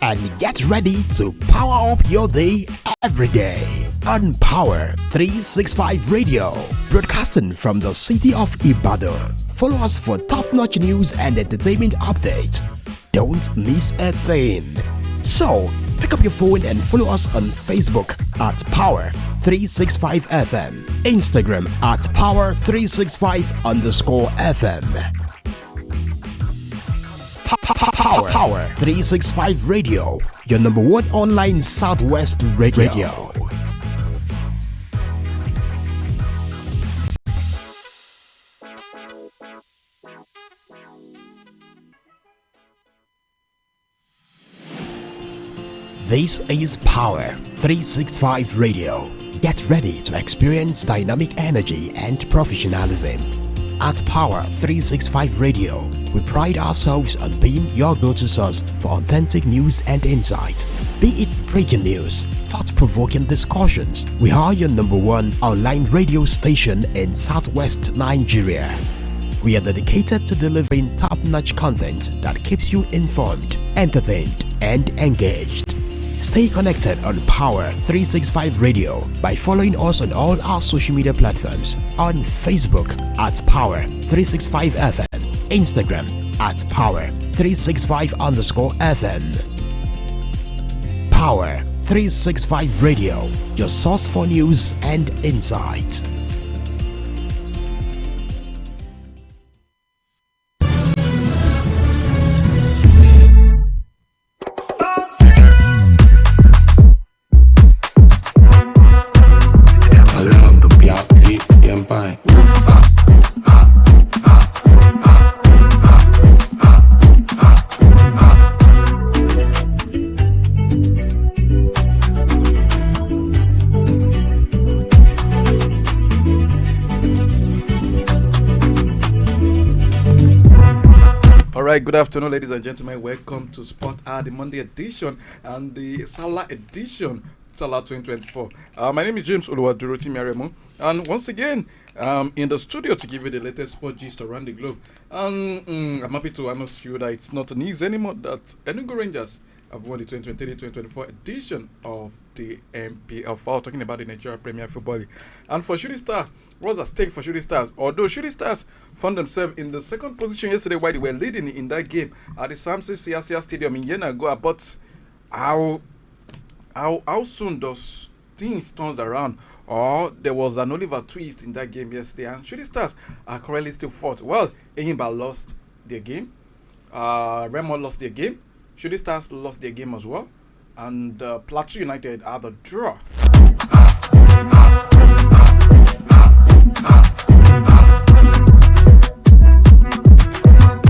and get ready to power up your day every day on Power 365 Radio, broadcasting from the city of Ibadan. Follow us for top-notch news and entertainment updates. Don't miss a thing. So, pick up your phone and follow us on Facebook at Power 365 FM, Instagram at Power365_FM. Power 365 Radio, your number one online Southwest radio. This is Power 365 Radio. Get ready to experience dynamic energy and professionalism. At Power 365 Radio, we pride ourselves on being your go-to source for authentic news and insight. Be it breaking news, thought-provoking discussions, we are your number one online radio station in Southwest Nigeria. We are dedicated to delivering top-notch content that keeps you informed, entertained, and engaged. Stay connected on Power 365 Radio by following us on all our social media platforms, on Facebook at Power 365 FM, Instagram at Power 365_FM. Power 365 Radio, your source for news and insight. Good afternoon, ladies and gentlemen. Welcome to Sport Hour, the Monday edition and the Salah edition, Salah 2024. My name is James Oluwadurotimiaremu, and once again, in the studio to give you the latest sport gist around the globe. And I'm happy to announce to you that it's not news anymore that Enugu Rangers have won the 2023-2024 edition of the MPFL, talking about the Nigeria Premier Football League. And for Shooting Stars, what's at stake for Shooting Stars? Although Shooting Stars found themselves in the second position yesterday while they were leading in that game at the Samson Siasia Stadium in Yenagoa, but how soon does things turns around? Or there was an Oliver twist in that game yesterday, and Shooting Stars are currently still fourth. Well, Enyimba lost their game, Remo lost their game, Shooting Stars lost their game as well, and Plateau United are the draw.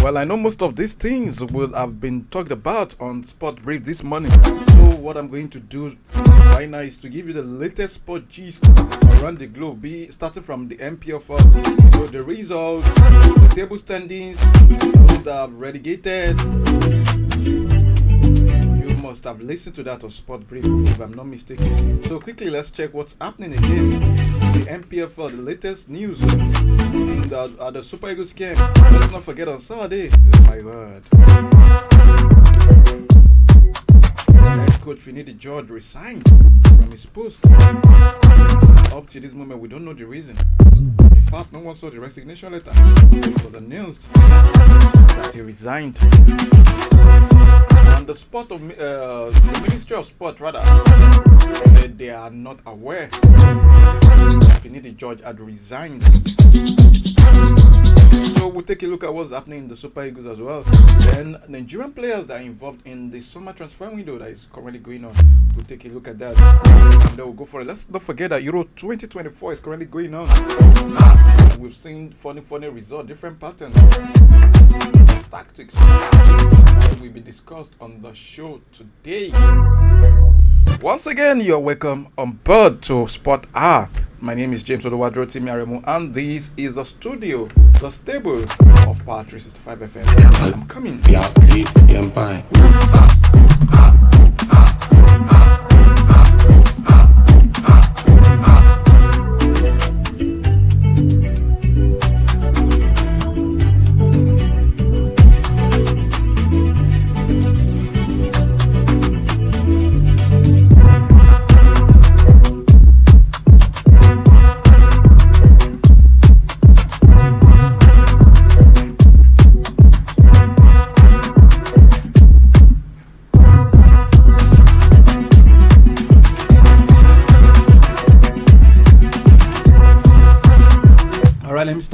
Well, I know most of these things will have been talked about on Sport Brief this morning. So what I'm going to do right now is to give you the latest sport gist around the globe, starting from the MPFL. So the results, the table standings, those that have relegated. You must have listened to that on Sport Brief, if I'm not mistaken. So quickly, let's check what's happening again. The MPFL, the latest news in the Super Eagles game. Let's not forget on Saturday. Oh my word. Head coach Finidi George resigned from his post. Up to this moment, we don't know the reason. In fact, no one saw the resignation letter. It was announced that he resigned. And the Ministry of Sport said they are not aware that Finidi George had resigned. So we'll take a look at what's happening in the Super Eagles as well. Then Nigerian players that are involved in the summer transfer window that is currently going on. We'll take a look at that. And then we'll go for it. Let's not forget that Euro 2024 is currently going on. We've seen funny results, different patterns, tactics that will be discussed on the show today. Once again, you're welcome on board to Sport Hour. My name is James Oluwadurotimiaremu, and this is the studio, the stable of Power 365 FM. I'm coming.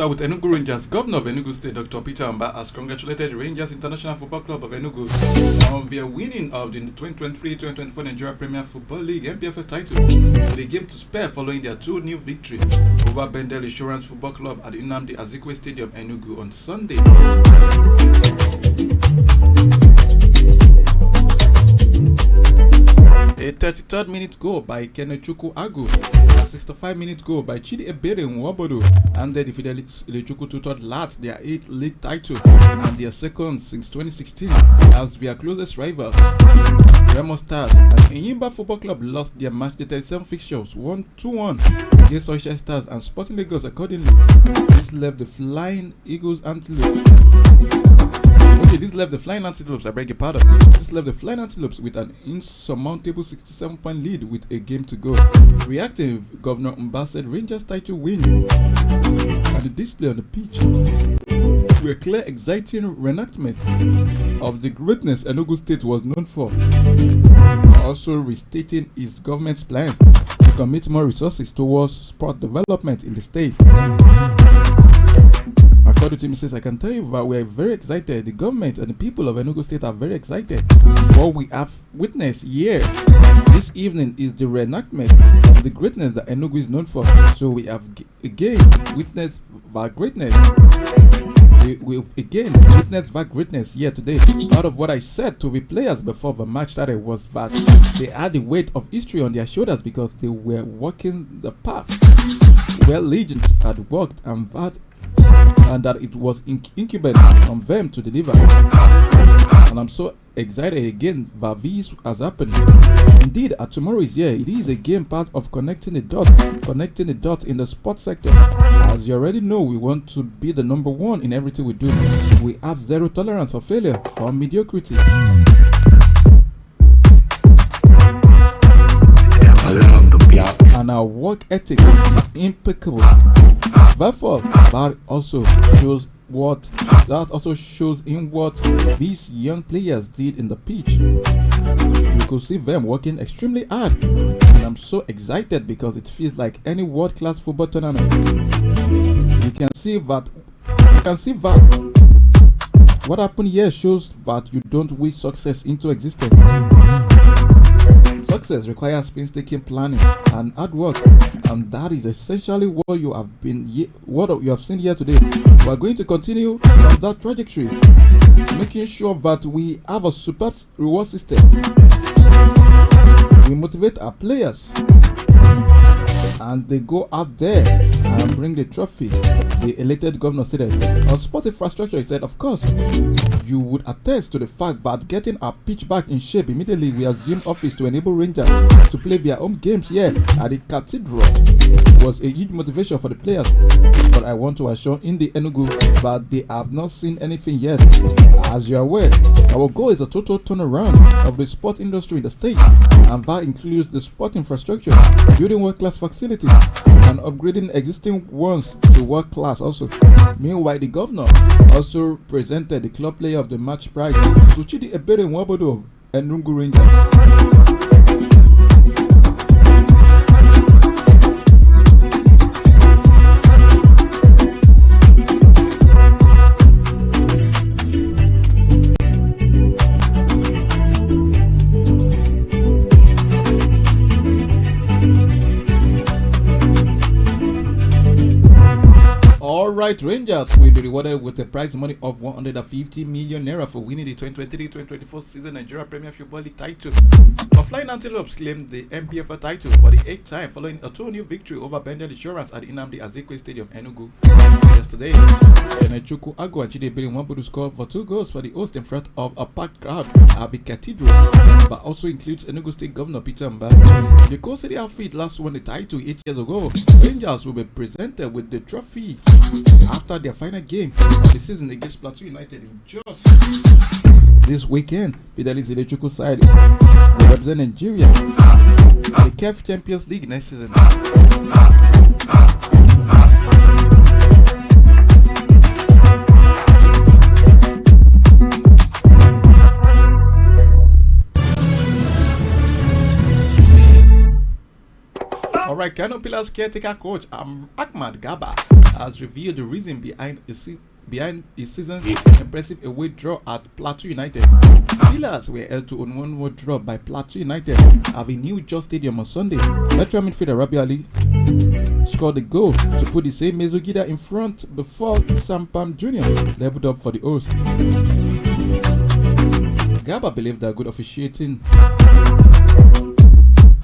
start with Enugu Rangers. Governor of Enugu State, Dr. Peter Amba, has congratulated Rangers International Football Club of Enugu on their winning of the 2023-2024 Nigeria Premier Football League MPFL title. The game to spare following their 2-0 victory over Bendel Insurance Football Club at the Nnamdi Azikiwe Stadium, Enugu, on Sunday. A 33rd minute goal by Kenechukwu Agu, a 65-minute goal by Chidi Ebere Nwabodo, and the Fidelis Ilechukwu Tutod lacked their 8th league title and their second since 2016 as their closest rival. Remo Stars and Enyimba Football Club lost their match day 37 fixtures 1-2-1 against Oisha Stars and Sporting Lagos accordingly. This left the Flying Eagles Antelopes. This left the Flying Antelopes, I beg your pardon. This left the Flying Antelopes with an insurmountable 67-point lead with a game to go. Reacting, Governor Mba said Rangers' title win and the display on the pitch were clear, exciting reenactment of the greatness Enugu State was known for. Also restating its government's plans to commit more resources towards sport development in the state. According to him, says, I can tell you that we are very excited. The government and the people of Enugu State are very excited. What we have witnessed here this evening is the reenactment of the greatness that Enugu is known for. So we have again witnessed that greatness. We've again witnessed that greatness here today. Part of what I said to the players before the match started was that they had the weight of history on their shoulders because they were walking the path where legends had walked, and that it was incumbent on them to deliver. And I'm so excited again that this has happened. Indeed, tomorrow is here. It is again part of connecting the dots in the sports sector. As you already know, we want to be the number one in everything we do. We have zero tolerance for failure or mediocrity. And our work ethic is impeccable. Therefore, that also shows in what these young players did in the pitch. You could see them working extremely hard, and I'm so excited because it feels like any world-class football tournament. You can see that what happened here shows that you don't wish success into existence. Success requires painstaking planning and hard work, and that is essentially what you have seen here today. We are going to continue on that trajectory, making sure that we have a superb reward system. We motivate our players, and they go out there and bring the trophy. The elected governor said on sports infrastructure, he said, of course, you would attest to the fact that getting our pitch back in shape immediately we assumed office to enable Rangers to play their home games here at the Cathedral was a huge motivation for the players. But I want to assure in the Enugu that they have not seen anything yet. As you are aware, our goal is a total turnaround of the sport industry in the state, and that includes the sport infrastructure, building world-class facilities, and upgrading existing ones to world-class also. Meanwhile, the governor also presented the club player of the match prize to Chidi Ebere Nwabodo of Enugu Rangers. Alright, Rangers will be rewarded with a prize money of 150 million naira for winning the 2023-2024 season Nigeria Premier Football League title. The Flying Antelopes claimed the MPFL title for the 8th time following a 2-0 victory over Bendel Insurance at the Nnamdi Azikiwe Stadium, Enugu. Yesterday, Kenechukwu Agu and Chidi Ebere Nwabodo scored for 2 goals for the host in front of a packed crowd at the Cathedral, but also includes Enugu State Governor Peter Amba. The Coal City outfit last won the title 8 years ago. Rangers will be presented with the trophy after their final game of the season against Plateau United in just this weekend. Fidelis Ilechukwu side will represent Nigeria in the CAF Champions League next season. Alright, Kano Pillars caretaker coach Ahmad Gaba has revealed the reason behind his season's impressive away draw at Plateau United. Pillars were held to an 1-1 draw by Plateau United at the new Jos Stadium on Sunday. Veteran midfielder Rabi Ali scored a goal to put the same Mezugida in front before Sampam Jr. leveled up for the host. Gaba believed that good officiating.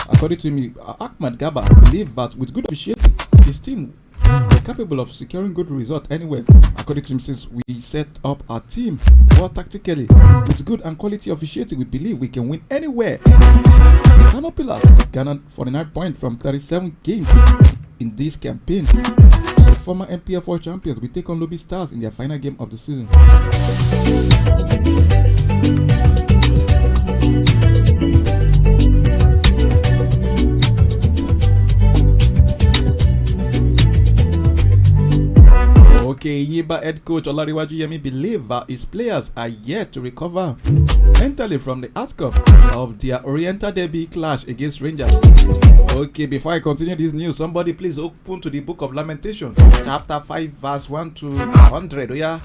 According to me, Ahmad Gaba believed that with good officiating, his team were capable of securing good results anywhere. According to him, since we set up our team well tactically, with good and quality officiating, we believe we can win anywhere. The Kano Pillars garnered 49 points from 37 games in this campaign. The former MPF4 champions will take on Lobby Stars in their final game of the season. Okay, Yiba head coach Olariwaju Yemi believes that his players are yet to recover mentally from the outcome of their Oriental Derby clash against Rangers. Okay, before I continue this news, somebody please open to the Book of Lamentation, chapter 5, verse 1 to 100. Oh yeah.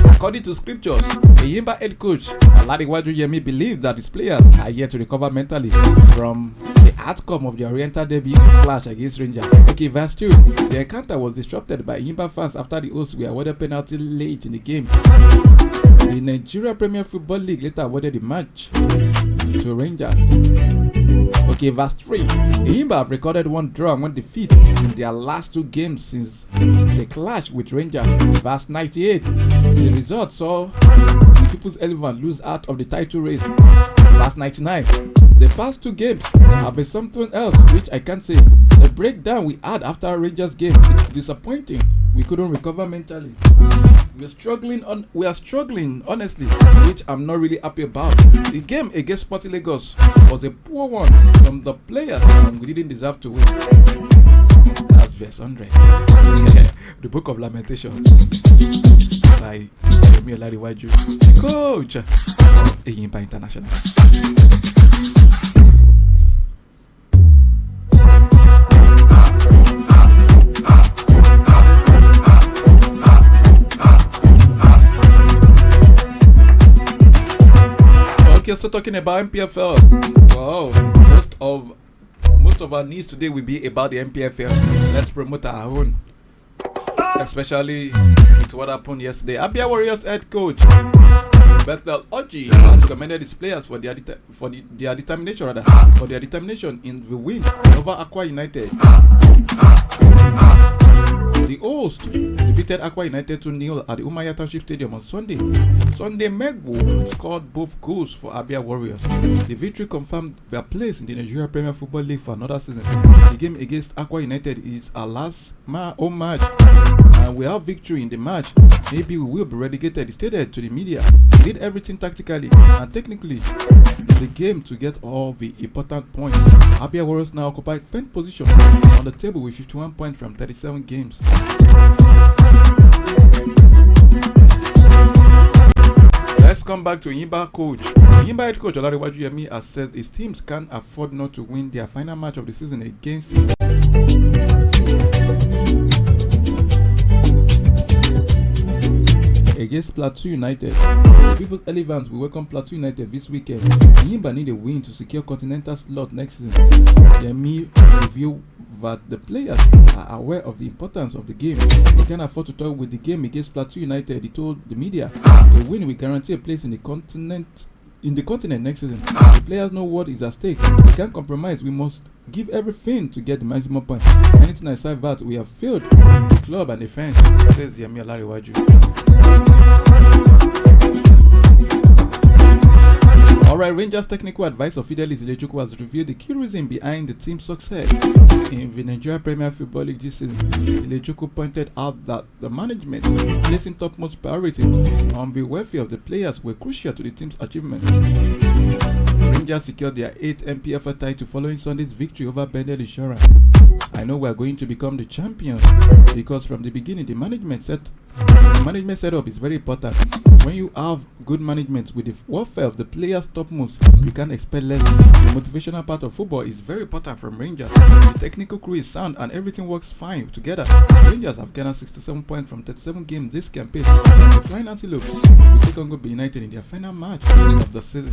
According to scriptures, the Yimba head coach Olariwaju Yemi believes that his players are yet to recover mentally from the outcome of the Oriental Derby clash against Rangers. Okay, verse 2. The encounter was disrupted by Yimba fans after the hosts were awarded penalty late in the game. The Nigeria Premier Football League later awarded the match to Rangers. Okay, verse 3. Yimba have recorded one draw and one defeat in their last 2 games since the clash with Rangers. Verse 98. The result saw the People's Elephant lose out of the title race. Verse 99. The past 2 games have been something else which I can't say. The breakdown we had after Rangers game, it's disappointing. We couldn't recover mentally. We are struggling honestly, which I'm not really happy about. The game against Sporting Lagos was a poor one from the players and we didn't deserve to win. That's verse 100. The Book of Lamentation by Yemi Olariwaju, coach of Eyimba International. Okay, so talking about MPFL. Wow, most of our news today will be about the MPFL. Let's promote our own, especially with what happened yesterday. Abia Warriors head coach Bethel Oji has commended his players for their determination in the win over Aqua United. The host defeated Aqua United 2-0 at the Umaya Township Stadium on Sunday. Sunday Megbo scored both goals for Abia Warriors. The victory confirmed their place in the Nigeria Premier Football League for another season. The game against Aqua United is our last home match, and we have victory in the match. Maybe we will be relegated, he stated to the media. We did everything tactically and technically in the game to get all the important points. Abia Warriors now occupy 10th position on the table with 51 points from 37 games. Let's come back to Yimba coach. Yimba head coach Olariwaju Yemi has said his teams can't afford not to win their final match of the season against Plateau United. People's Elephants will welcome Plateau United this weekend. Yimba need a win to secure continental slot next season. Yemi revealed that the players are aware of the importance of the game. They can't afford to talk with the game against Plateau United. He told the media, a win will guarantee a place in the continent next season. The players know what is at stake. We can't compromise. We must give everything to get the maximum point. Anything aside that, we have failed the club and the fans, says Yemi Olariwaju. Alright, Rangers technical advisor Fidelis Ilechukwu has revealed the key reason behind the team's success in the Nigeria Premier Football League this season. Ilechukwu pointed out that the management placing topmost priority on the welfare of the players were crucial to the team's achievement. Rangers secured their 8th MPFL title following Sunday's victory over Bendel Insurance. I know we are going to become the champions because from the beginning the management setup is very important. When you have good management with the welfare of the players topmost, you can't expect less. The motivational part of football is very important from Rangers. The technical crew is sound and everything works fine together. Rangers have gained 67 points from 37 games this campaign. The Flying Antelopes will take on Gobe United in their final match of the season.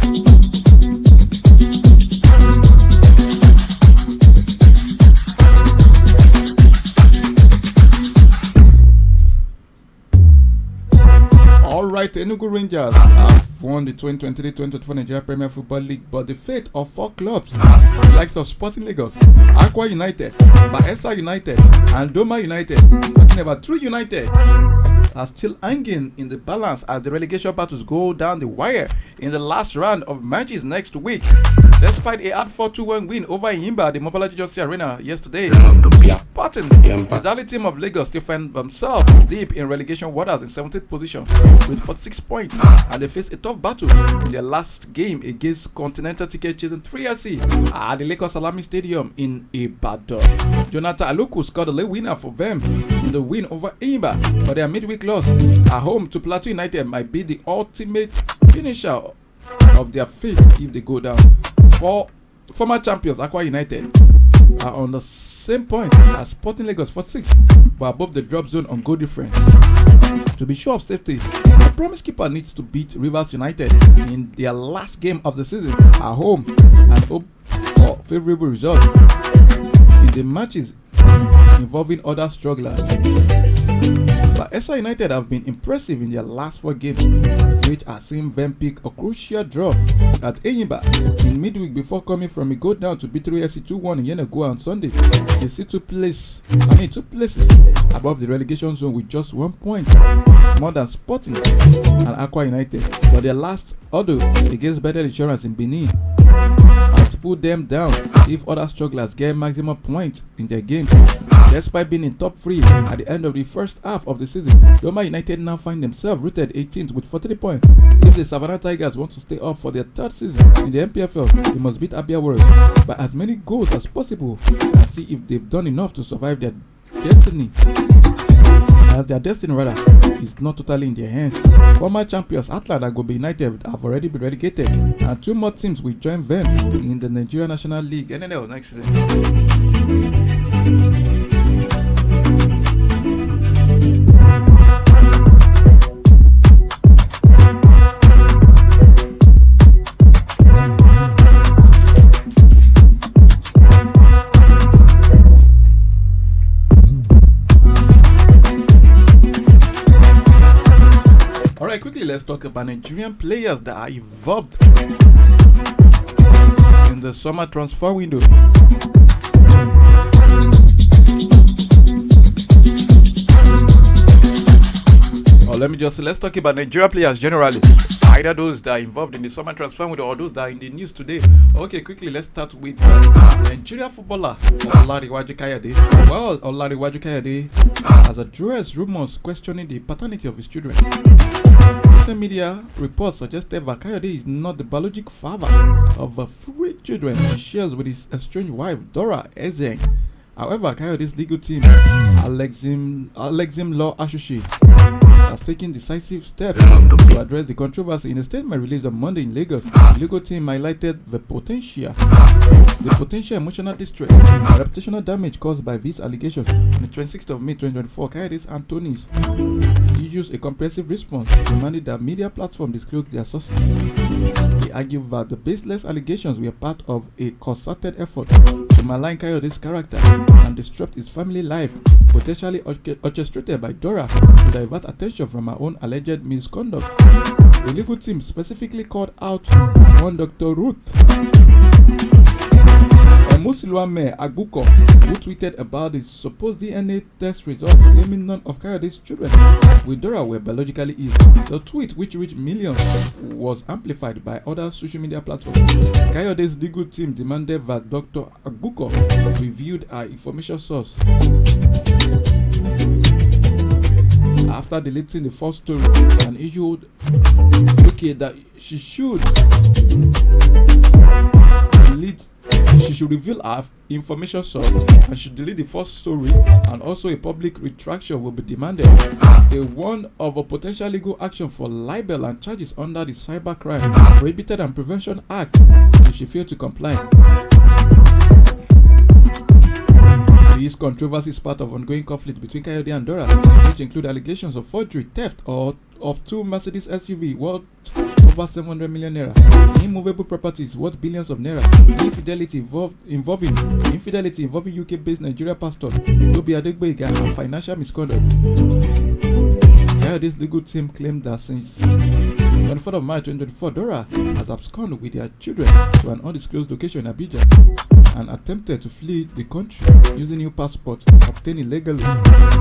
Alright, Enugu Rangers have won the 2023-2024 Nigeria Premier Football League, but the fate of 4 clubs, the likes of Sporting Lagos, Aqua United, Baesa United, and Doma United, talking about 3 United, are still hanging in the balance as the relegation battles go down the wire in the last round of matches next week. Despite a hard 4-2-1 win over Yimba at the Mobile Josi Arena yesterday, the Padali team of Lagos still find themselves deep in relegation waters in 17th position with 46 points, and they face a tough battle in their last game against Continental ticket chasing 3SC at the Lagos Salami Stadium in Ibadan. Jonathan Aluku scored a late winner for them in the win over Yimba, but their midweek loss at home to Plateau United might be the ultimate finisher of their fate if they go down. Former champions Aqua United are on the same point as Sporting Lagos for 6, but above the drop zone on goal difference. To be sure of safety, the promise keeper needs to beat Rivers United in their last game of the season at home and hope for favorable results in the matches involving other strugglers. But Esa United have been impressive in their last 4 games, which has seen them pick a crucial draw at Eyimba in midweek before coming from a go down to beat 3SC 2-1 in Yenagoa on Sunday. They sit 2 places above the relegation zone with just 1 point more than Sporting and Aqua United. But their last order against Better Insurance in Benin has put them down if other strugglers get maximum points in their games. Despite being in top 3 at the end of the first half of the season, Doma United now find themselves rooted 18th with 43 points. If the Savannah Tigers want to stay up for their 3rd season in the MPFL, they must beat Abia Warriors by as many goals as possible and see if they've done enough to survive their destiny. As their destiny is not totally in their hands. Former champions Atlanta and Gobe United have already been relegated, and 2 more teams will join them in the Nigeria National League NNL next season. Alright, quickly let's talk about Nigerian players that are involved in the summer transfer window. Let's talk about Nigerian players generally. Either those that are involved in the summer transfer window or those that are in the news today. Okay, quickly let's start with Nigeria footballer Onlineradiobox Kayode. Well, Onlineradiobox Kayode has addressed rumors questioning the paternity of his children. Social media reports suggested that Kayode is not the biological father of 3 children he shares with his estranged wife Dora Ezeng. However, Kayode's legal team, Alexim Law Associates, has taken decisive steps to address the controversy. In a statement released on Monday in Lagos, the legal team highlighted the potential emotional distress and reputational damage caused by these allegations. On the 26th of May 2024, Kayode's Antonis issues a comprehensive response demanding that media platforms disclose their sources. They argue that the baseless allegations were part of a concerted effort to malign Kayode's character and disrupt his family life, potentially orchestrated by Dora to divert attention from her own alleged misconduct. The legal team specifically called out one Dr. Ruth Musilwame Aguko, who tweeted about the supposed DNA test results claiming none of Kayode's children with Dora were biologically his. The tweet, which reached millions, was amplified by other social media platforms. Kayode's legal team demanded that Dr. Aguko reviewed her information source after deleting the false story and issued that she should delete She should reveal her information source and should delete the false story, and also a public retraction will be demanded. They warn of a potential legal action for libel and charges under the Cybercrime Prohibited and Prevention Act if she failed to comply. This controversy is part of ongoing conflict between Kayode and Dora, which include allegations of forgery, theft, or of two Mercedes SUV worth over 700 million naira, immovable properties worth billions of naira, infidelity involving UK-based Nigeria pastor Tobi Adegboyega, and financial misconduct. Kayode's legal team claimed that since 24th of March 2024, Dora has absconded with their children to an undisclosed location in Abuja and attempted to flee the country using new passports obtained illegally.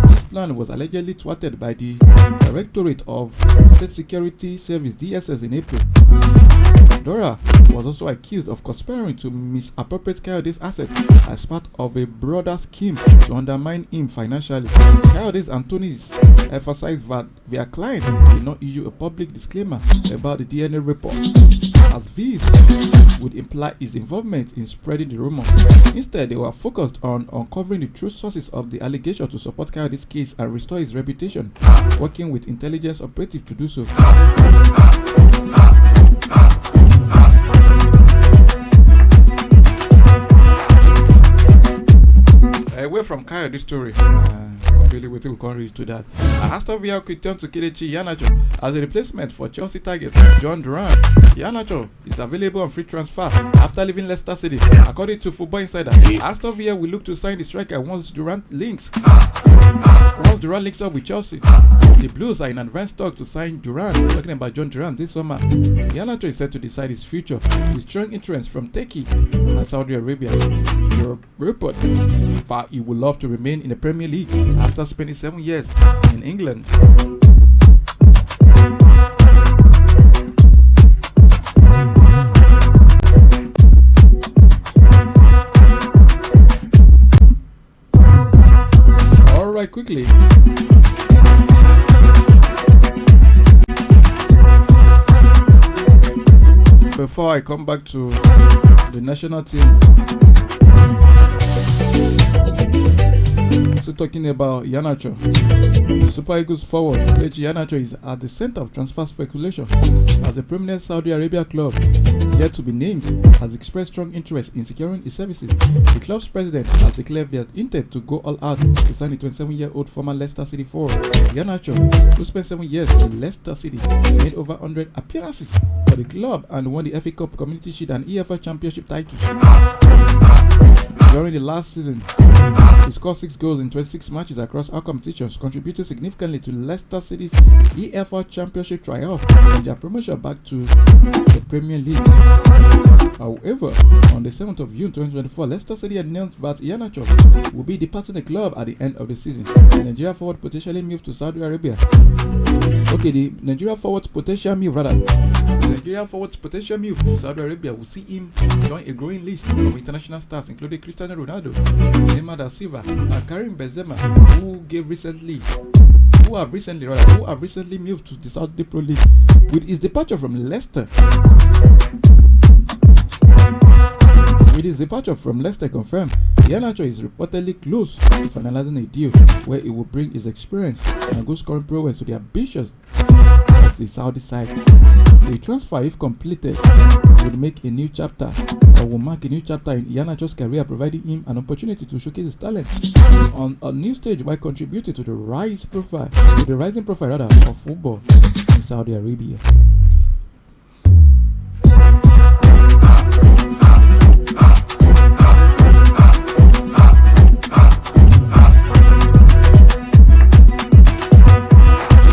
This plan was allegedly thwarted by the Directorate of State Security Service (DSS) in April. Dora was also accused of conspiring to misappropriate Kayode's assets as part of a broader scheme to undermine him financially. Kayode's attorneys emphasized that their client did not issue a public disclaimer about the DNA report, as this would imply his involvement in spreading the rumor. Instead, they were focused on uncovering the true sources of the allegation to support Kayode's case and restore his reputation, working with intelligence operatives to do so. Away from Kayode's story, really we can't reach to that. Aston Villa could turn to Kelechi Iheanacho as a replacement for Chelsea target John Duran. Iheanacho is available on free transfer after leaving Leicester City. According to Football Insider, Aston Villa will look to sign the striker once Duran links up with Chelsea. The Blues are in advanced talk to sign Duran. Talking about John Duran this summer, Iheanacho is set to decide his future with strong interest from Turkey and Saudi Arabia. The report that he would love to remain in the Premier League after spending 7 years in England. Alright, quickly. Before I come back to the national team, so talking about Iheanacho, Super Eagles forward Kelechi Iheanacho is at the center of transfer speculation as a prominent Saudi Arabia club, yet to be named, has expressed strong interest in securing his services. The club's president has declared their intent to go all out to sign the 27-year-old former Leicester City forward. Iheanacho, who spent 7 years in Leicester City, made over 100 appearances for the club and won the FA Cup, Community Shield and EFL Championship titles. During the last season, he scored 6 goals in 26 matches across all competitions, contributing significantly to Leicester City's EFL Championship triumph and their promotion back to the Premier League. However, on the 7th of June 2024, Leicester City announced that Iheanacho will be departing the club at the end of the season. The Nigeria forward potentially moved to Saudi Arabia. The Nigeria forward's potential move to Saudi Arabia will see him join a growing list of international stars, including Cristiano Ronaldo, Neymar da Silva, and Karim Benzema, who have recently moved to the Saudi Pro League. With his departure from Leicester confirmed, Iheanacho is reportedly close to finalizing a deal where he will bring his experience and goal scoring prowess to the ambitions of the Saudi side. The transfer, if completed, would mark a new chapter in Iheanacho's career, providing him an opportunity to showcase his talent on a new stage while contributing to the rising profile of football in Saudi Arabia.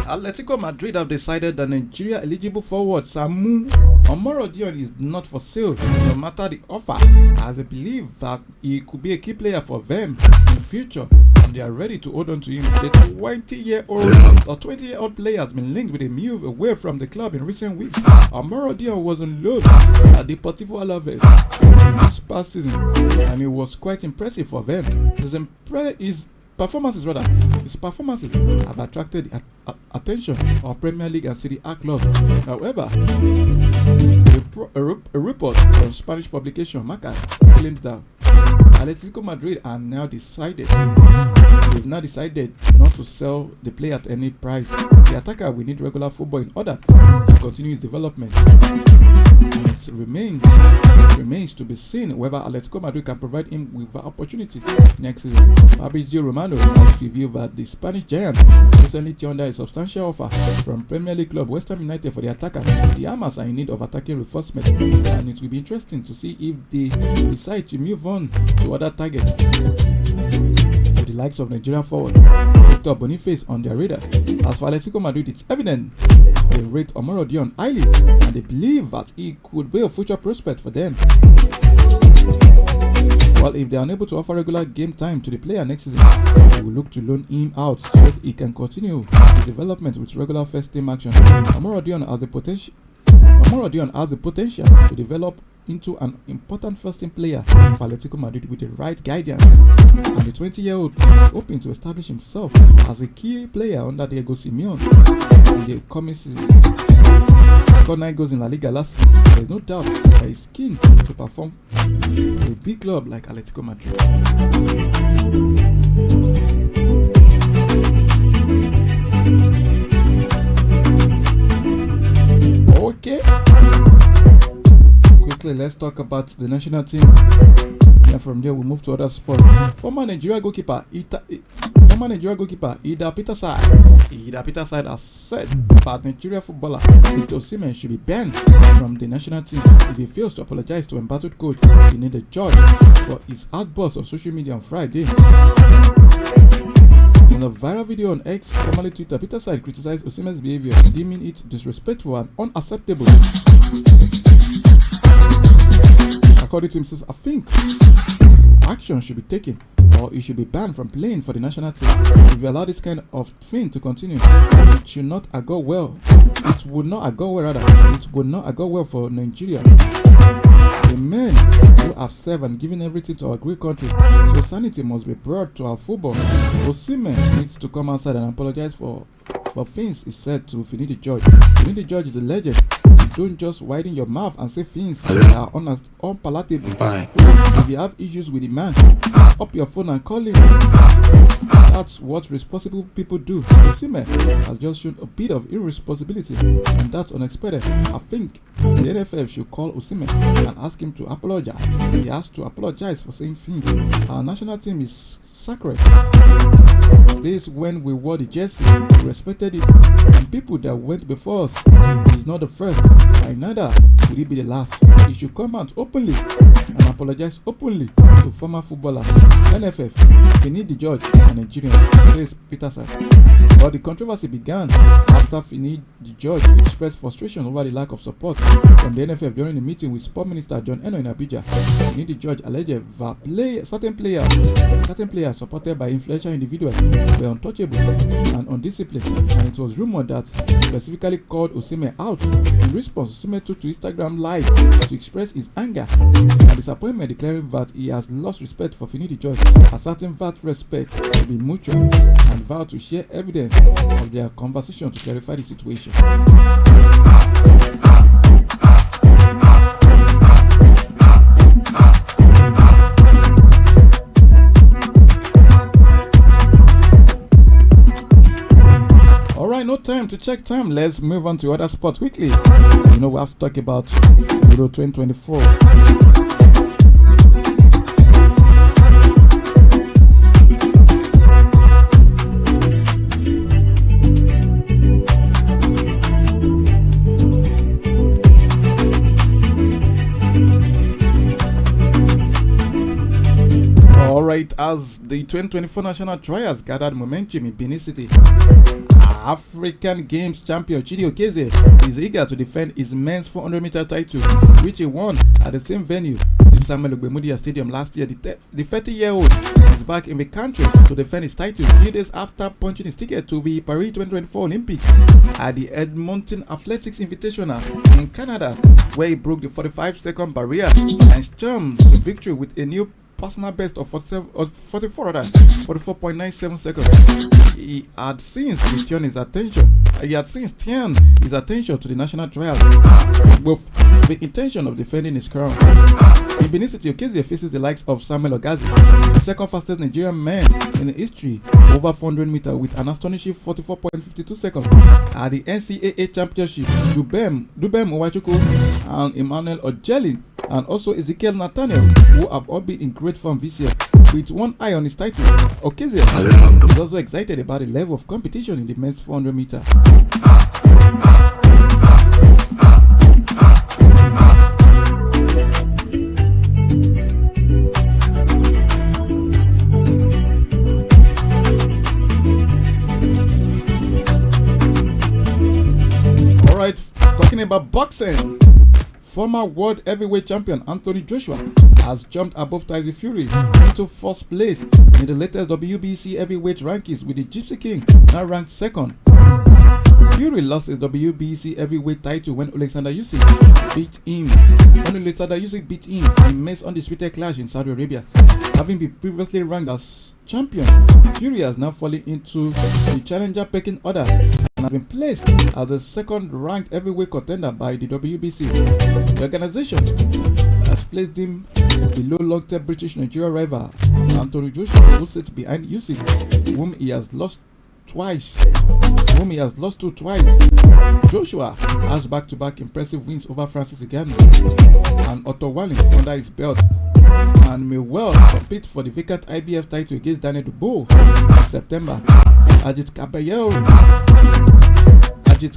Atletico Madrid have decided that Nigeria eligible forward Samu Omorodion is not for sale, no matter the offer, as they believe that he could be a key player for them in the future, and they are ready to hold on to him. The 20-year-old player has been linked with a move away from the club in recent weeks. Omorodion was on loan at Deportivo Alaves this past season, and it was quite impressive for them. His his performances have attracted the attention of Premier League and Serie A clubs. However, a report from Spanish publication Marca claims that Atletico Madrid are now decided not to sell the player at any price. The attacker will need regular football in order to continue his development. It remains to be seen whether Atletico Madrid can provide him with the opportunity next season. Fabrizio Romano has revealed that the Spanish giant recently turned down a substantial offer from Premier League club West Ham United for the attacker. The Hammers are in need of attacking reinforcement, and it will be interesting to see if they decide to move on to other targets. The likes of Nigerian forward Victor Boniface on their radar. As for Atletico Madrid, it's evident they rate Omorodion highly, and they believe that he could be a future prospect for them. Well, if they are unable to offer regular game time to the player next season, they will look to loan him out so that he can continue his development with regular first team action. Omorodion has the potential to develop into an important first-team player for Atletico Madrid with the right guidance, and the 20-year-old hoping to establish himself as a key player under Diego Simeone in the coming season. He scored 9 goals in La Liga last season. There is no doubt that he is keen to perform for a big club like Atletico Madrid. Okay. Quickly, let's talk about the national team. And from there, we move to other sports. Former Nigeria goalkeeper Ida Peterside has said that Nigeria footballer Victor Osimhen should be banned from the national team if he fails to apologize to embattled coach Finidi George for his outburst on social media on Friday. In a viral video on X, formerly Twitter, Peterside criticized Osimhen's behavior, deeming it disrespectful and unacceptable. According to him, says, I think action should be taken, or he should be banned from playing for the national team. If we allow this kind of thing to continue, it should not go well. It would not go well, It would not go well for Nigeria. The men who have served and given everything to our great country, so sanity must be brought to our football. Osimhen needs to come outside and apologize for things he said to Finidi George. Finidi George is a legend. Don't just widen your mouth and say things that are unpalatable. If you have issues with the man, up your phone and call him. That's what responsible people do. Osimhen has just shown a bit of irresponsibility, and that's unexpected. I think the NFF should call Osimhen and ask him to apologize. He has to apologize for saying things. Our national team is sacred. This when we wore the jersey, we respected it, and people that went before us, he's not the first, and neither will he be the last. He should come out openly and apologize openly to former footballers, NFF, Finidi George, and Nigerians, says Peterson. But the controversy began after Finidi George expressed frustration over the lack of support from the NFF during a meeting with Sport Minister John Eno in Abuja. Finidi George alleged that certain players supported by influential individuals were untouchable and undisciplined, and it was rumored that he specifically called Osimhen out. In response, Osimhen took to Instagram Live to express his anger and disappointment, declaring that he has lost respect for Finidi George, asserting that respect to be mutual, and vowed to share evidence of their conversation to clarify the situation. Alright, no time to check time. Let's move on to other sports quickly. You know, we have to talk about Euro 2024. Alright, as the 2024 national trials gathered momentum in Benin City, African Games champion Chidi Okeze is eager to defend his men's 400-meter title, which he won at the same venue, the Samuel Ogbemudia Stadium last year. The 30-year-old is back in the country to defend his title 3 days after punching his ticket to the Paris 2024 Olympics at the Edmonton Athletics Invitational in Canada, where he broke the 45-second barrier and stormed to victory with a new personal best of 44.97 seconds. He had since turned his attention to the national trials with the intention of defending his crown. In Benin City, Okezie faces the likes of Samuel Ogazi, the second fastest Nigerian man in history over 400 meters with an astonishing 44.52 seconds. At the NCAA Championship, Dubem Owachukwu and Emmanuel Ojelin and also Ezekiel Nathaniel, who have all been in great form this year. With one eye on his title, Okezie is also excited about the level of competition in the men's 400 meter. Alright, talking about boxing. Former world heavyweight champion Anthony Joshua has jumped above Tyson Fury into first place in the latest WBC heavyweight rankings, with the Gypsy King now ranked second. Fury lost his WBC heavyweight title when Alexander Usyk beat him in May's undisputed clash in Saudi Arabia. Having been previously ranked as champion, Fury has now fallen into the challenger pecking order and has been placed as the second ranked heavyweight contender by the WBC. The organization has placed him below long-term British Nigeria rival Anthony Joshua, who sits behind Usyk, whom he has lost to twice. Joshua has back-to-back impressive wins over Francis Ngannou and Otto Wallin under his belt, and may well compete for the vacant IBF title against Daniel Dubois in September. Ajit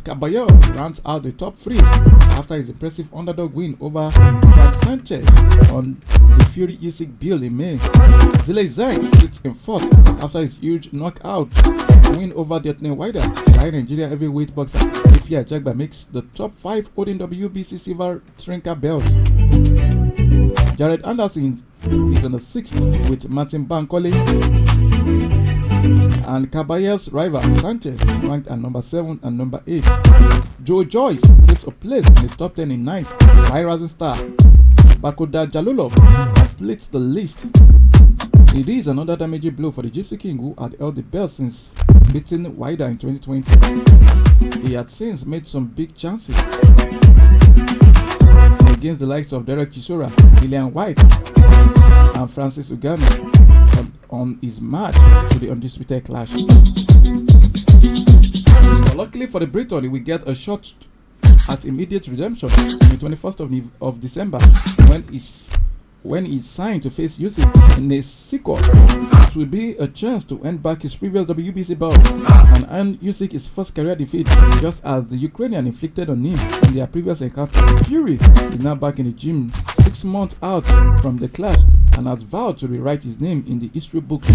Caballero rounds out the top three after his impressive underdog win over Frank Sanchez on the Fury Usyk bill in May. Zile Zhang sits in fourth after his huge knockout win over Deontay Wilder. The Nigeria heavyweight boxer Ifeanyi Ajagba makes the top 5 holding WBC silver trinker belt. Jared Anderson is in the 6th with Martin Bankole, and Caballero's rival Sanchez ranked at number 7 and number 8. Joe Joyce keeps a place in the top 10 in 9th. High rising star Bakoda Jalolov completes the list. It is another damaging blow for the Gypsy King, who had held the belt since beating Wilder in 2020. He had since made some big chances against the likes of Derek Chisora, Dillian White, and Francis Ngannou on his march to the undisputed clash. But luckily for the Briton, he will get a shot at immediate redemption on the 21st of December when he's signed to face Usyk in a sequel. It will be a chance to earn back his previous WBC belt and earn Usyk his first career defeat, just as the Ukrainian inflicted on him in their previous encounter. Fury is now back in the gym 6 months out from the clash and has vowed to rewrite his name in the history books.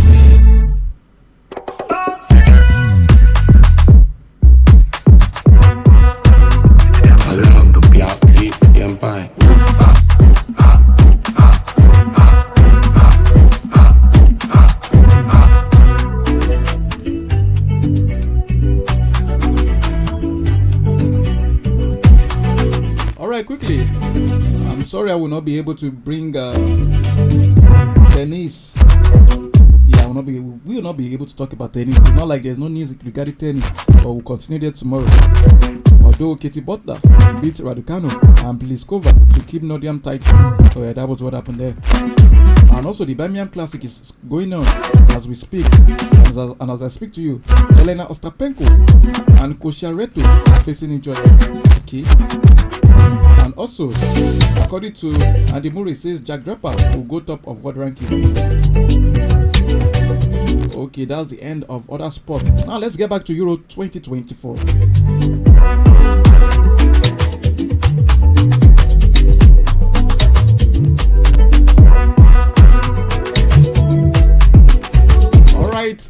Alright, quickly, I'm sorry I will not be able to bring tennis. Yeah, we will not be able to talk about tennis. It's not like there's no news regarding tennis, but we'll continue that tomorrow. Although Katie Butler beat Raducanu and Pliskova to keep Nodium title. So yeah, that was what happened there. And also the Birmingham Classic is going on as we speak. And as I speak to you, Elena Ostapenko and Koscielny are facing each other. Okay. And also, according to Andy Murray, says Jack Draper will go top of world ranking. Okay, that's the end of other sports. Now let's get back to Euro 2024. Alright.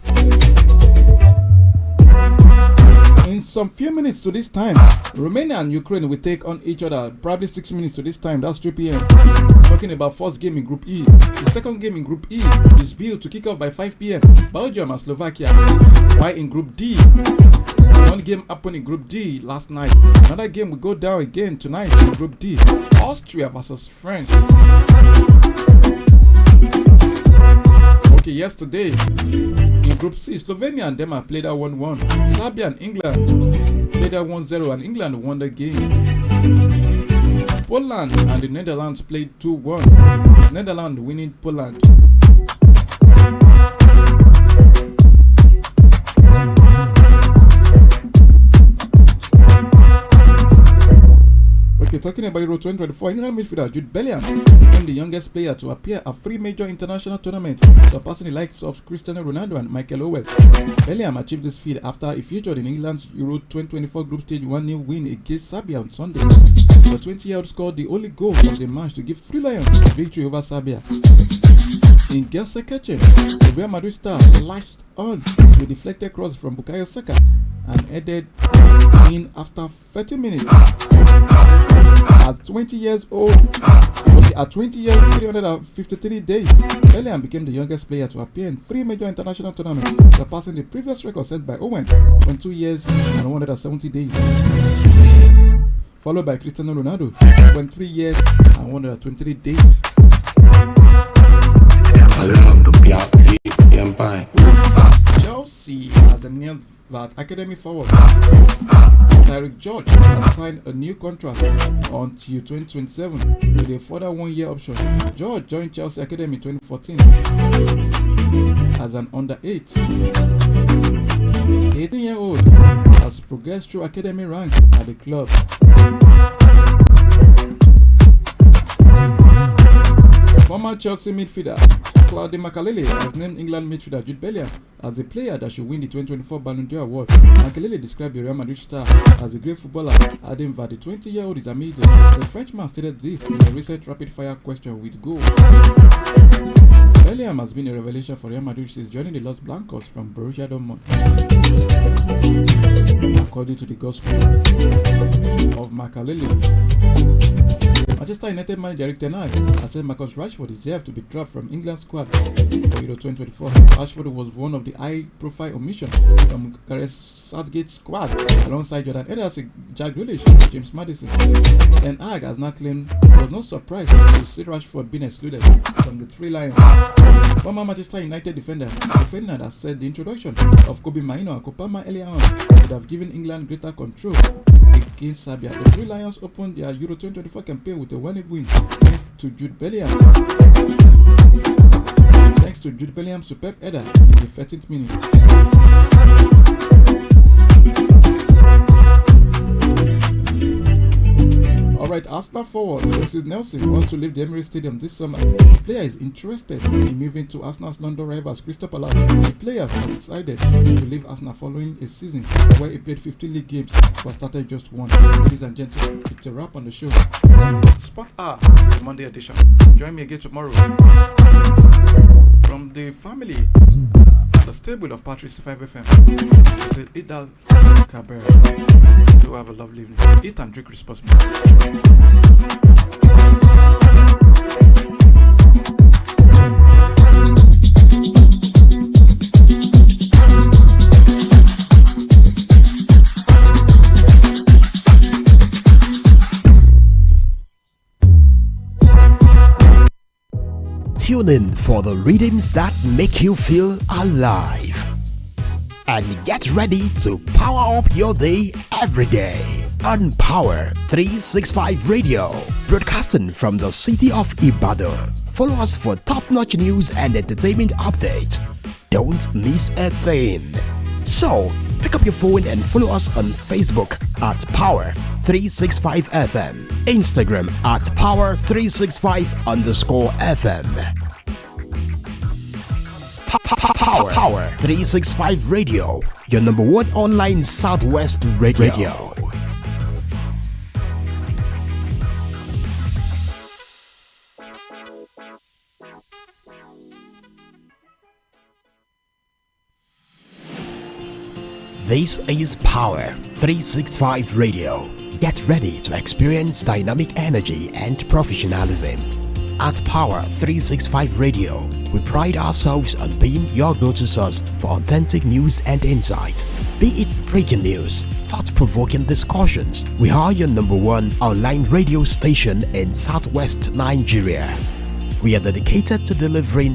In some few minutes to this time, Romania and Ukraine will take on each other. Probably 6 minutes to this time, that's 3 p.m. Talking about first game in Group E. The second game in Group E is built to kick off by 5 p.m. Belgium and Slovakia. While in Group D, one game happened in Group D last night. Another game will go down again tonight in Group D. Austria versus France. Okay, yesterday in Group C, Slovenia and Denmark played at 1-1. Serbia and England played at 1-0, and England won the game. Poland and the Netherlands played 2-1. Netherlands winning Poland. Okay, talking about Euro 2024, England midfielder Jude Bellingham became the youngest player to appear at 3 major international tournaments, surpassing the likes of Cristiano Ronaldo and Michael Owen. Bellingham achieved this feat after he featured in England's Euro 2024 group stage 1-0 win against Serbia on Sunday. The 20-year-old scored the only goal of the match to give Three Lions victory over Serbia. In Gelsenkirchen, the Real Madrid star lashed on to a deflected cross from Bukayo Saka and headed in after 30 minutes. At 20 years old, at 20 years, 353 days, Bellingham became the youngest player to appear in 3 major international tournaments, surpassing the previous record set by Owen, 22 years and 170 days. Followed by Cristiano Ronaldo, 23 years and 123 days. Chelsea has announced that academy forward Tyreek George has signed a new contract until 2027 with a further 1-year option. George joined Chelsea Academy in 2014 as an under-8. The 18-year-old has progressed through academy ranks at the club. Former Chelsea midfielder Claude Makalele has named England midfielder Jude Bellingham as a player that should win the 2024 Ballon d'Or award. Makalele described the Real Madrid star as a great footballer, adding that the 20-year-old is amazing. The Frenchman stated this in a recent rapid-fire question with goal. Bellingham has been a revelation for Real Madrid since joining the Los Blancos from Borussia Dortmund. According to the Gospel of Makalele, Manchester United manager Erik ten Hag has said Marcus Rashford deserved to be dropped from England's squad for Euro 2024. Rashford was one of the high-profile omissions from Gareth Southgate's squad, alongside Jordan Henderson, Jack Grealish, and James Maddison. Ten Hag has now claimed he was not surprised to see Rashford being excluded from the Three Lions. Former Manchester United defender Ferdinand has said the introduction of Kobe Mainoo and Kopama earlier on would have given England greater control against Serbia. The Three Lions opened their Euro 2024 campaign with a 1-0 win thanks to Jude Bellingham. Thanks to Jude Bellingham's superb header in the 13th minute. Alright, Arsenal forward Moses Nelson wants to leave the Emirates Stadium this summer. The player is interested in moving to Arsenal's London rivals Crystal Palace. The players have decided to leave Arsenal following a season where he played 15 league games but started just one. Ladies and gentlemen, it's a wrap on the show. Sport R, Monday edition. Join me again tomorrow. From the family, the stable of Power365 FM, I said, eat that Kabir. Do have a lovely evening. Eat and drink responsibly. Tune in for the rhythms that make you feel alive. And get ready to power up your day every day on Power 365 Radio, broadcasting from the city of Ibadan. Follow us for top-notch news and entertainment updates. Don't miss a thing. So, pick up your phone and follow us on Facebook at Power 365 FM, Instagram at Power365_FM. Power 365 Radio, your number one online Southwest radio. This is Power 365 Radio. Get ready to experience dynamic energy and professionalism. At Power 365 Radio, we pride ourselves on being your go-to source for authentic news and insight. Be it breaking news, thought-provoking discussions, we are your number one online radio station in Southwest Nigeria. We are dedicated to delivering